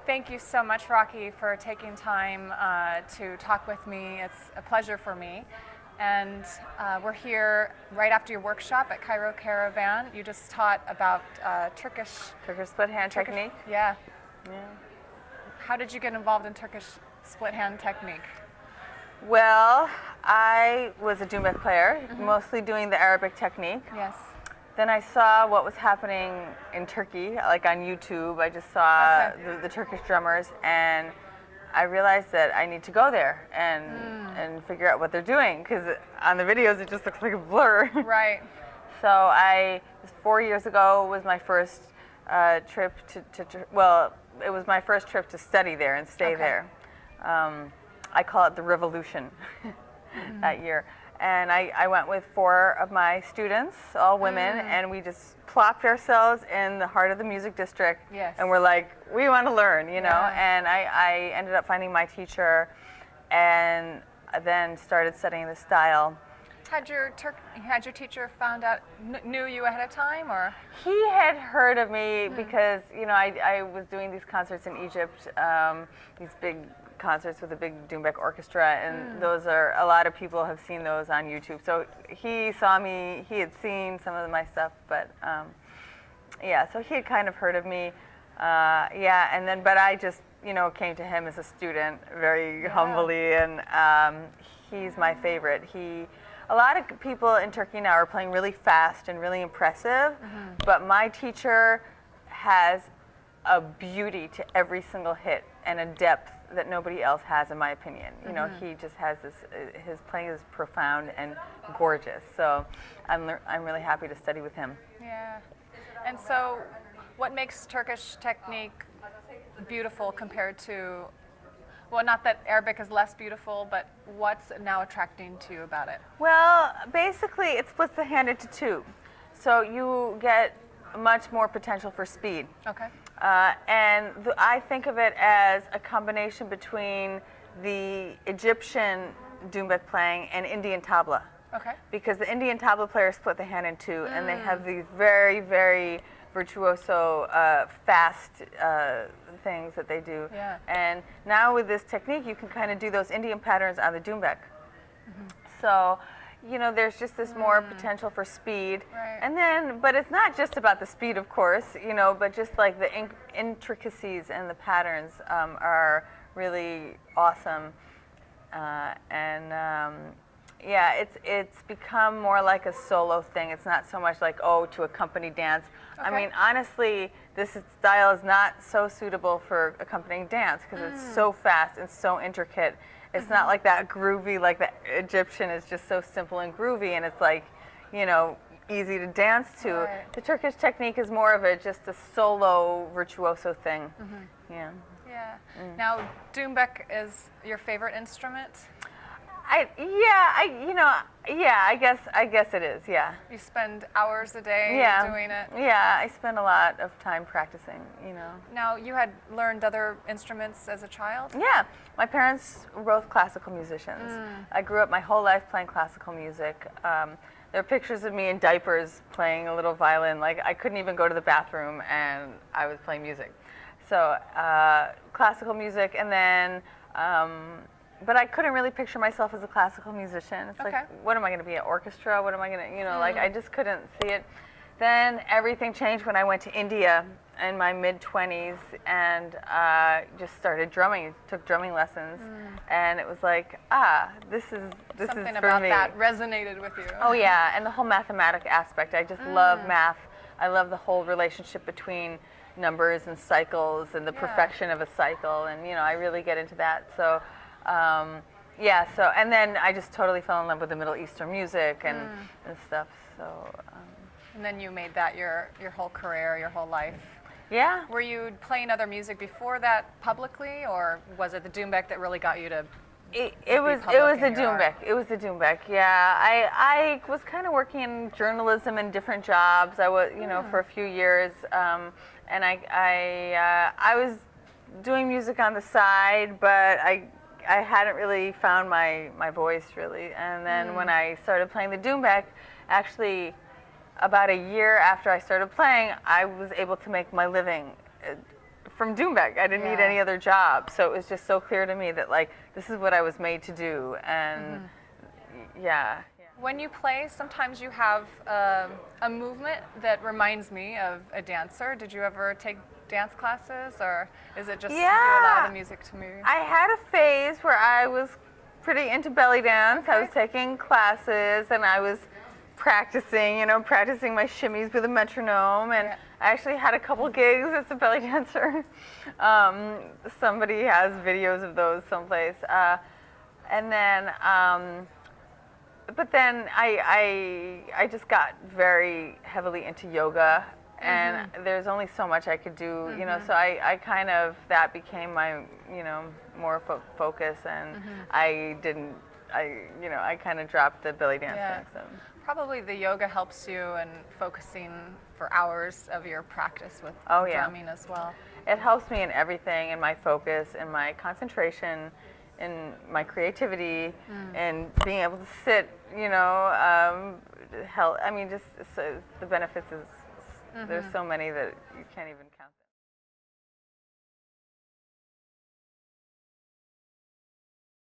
Thank you so much, Raquy, for taking time to talk with me. It's a pleasure for me. And we're here right after your workshop at Cairo Caravan. You just taught about Turkish Split Hand Technique. Yeah. Yeah. How did you get involved in Turkish Split Hand Technique? Well, I was a Doumbek player, mostly doing the Arabic technique. Yes. Then I saw what was happening in Turkey, like on YouTube. I just saw the Turkish drummers, and I realized that I need to go there and figure out what they're doing, because on the videos it just looks like a blur. Right. So 4 years ago was my first trip well, it was my first trip to study there and stay there. I call it the revolution that year. And I went with 4 of my students, all women, and we just plopped ourselves in the heart of the music district. Yes. And we're like, we want to learn, you know? And I ended up finding my teacher and then started studying the style. Had your teacher found out, knew you ahead of time, or? He had heard of me because, you know, I was doing these concerts in Egypt, these big concerts with a big Doumbek orchestra, and those are, a lot of people have seen those on YouTube. So he saw me, he had seen some of my stuff, but yeah, so he had kind of heard of me. Yeah, and then, but I just, you know, came to him as a student very humbly, and he's my favorite. A lot of people in Turkey now are playing really fast and really impressive, but my teacher has a beauty to every single hit and a depth that nobody else has, in my opinion. You know, he just has this, his playing is profound and gorgeous. So I'm really happy to study with him. Yeah. And so what makes Turkish technique beautiful compared to, well, not that Arabic is less beautiful, but what's now attracting to you about it? Well, basically it splits the hand into 2. So you get much more potential for speed. Okay. And I think of it as a combination between the Egyptian Doumbek playing and Indian tabla. Okay. Because the Indian tabla players split the hand in 2, and they have these very, very virtuoso, fast things that they do. Yeah. And now with this technique, you can kind of do those Indian patterns on the Doumbek. So, you know, there's just this more potential for speed. Right. And then, but it's not just about the speed, of course, you know, but just like the intricacies and the patterns are really awesome. Yeah, it's become more like a solo thing. It's not so much like, oh, to accompany dance. Okay. I mean, honestly, this style is not so suitable for accompanying dance because it's so fast and so intricate. It's not like that groovy, like the Egyptian is just so simple and groovy, and it's like, you know, easy to dance to. Right. The Turkish technique is more of just a solo virtuoso thing. Yeah. Yeah. Now, Doumbek is your favorite instrument? I guess it is. Yeah. You spend hours a day doing it? Yeah, I spend a lot of time practicing, you know. Now, you had learned other instruments as a child? Yeah, my parents were both classical musicians. I grew up my whole life playing classical music. There are pictures of me in diapers playing a little violin. Like, I couldn't even go to the bathroom and I was playing music. So, classical music, and then but I couldn't really picture myself as a classical musician. It's like, what am I going to be, an orchestra? What am I going to, you know, like, I just couldn't see it. Then everything changed when I went to India in my mid-20s and just started drumming, took drumming lessons. And it was like, this is for me. Something about that resonated with you. Oh, yeah, and the whole mathematic aspect. I just love math. I love the whole relationship between numbers and cycles and the perfection of a cycle. And, you know, I really get into that. So. Yeah, so, and then I just totally fell in love with the Middle Eastern music and stuff, so. And then you made that your whole career, your whole life. Yeah. Were you playing other music before that publicly, or was it the Doumbek that really got you to It was the Doumbek. It was the Doumbek, yeah. I was kind of working in journalism and different jobs. I was, you know, for a few years, and I was doing music on the side, but I hadn't really found my voice, really. And then when I started playing the Doumbek, actually about a year after I started playing, I was able to make my living from Doumbek. I didn't need any other job. So it was just so clear to me that like this is what I was made to do. And yeah. When you play, sometimes you have a movement that reminds me of a dancer. Did you ever take dance classes, or is it just you allow the music to move? I had a phase where I was pretty into belly dance. I was taking classes and I was practicing my shimmies with a metronome, and I actually had a couple gigs as a belly dancer. Somebody has videos of those someplace. And then, but then I just got very heavily into yoga, and there's only so much I could do, so I kind of, that became my, more focus, and I kind of dropped the belly dance thing. So. Probably the yoga helps you in focusing for hours of your practice with drumming as well. It helps me in everything, in my focus, in my concentration, in my creativity, and being able to sit, help. I mean, just so the benefits is, there's so many that you can't even count them.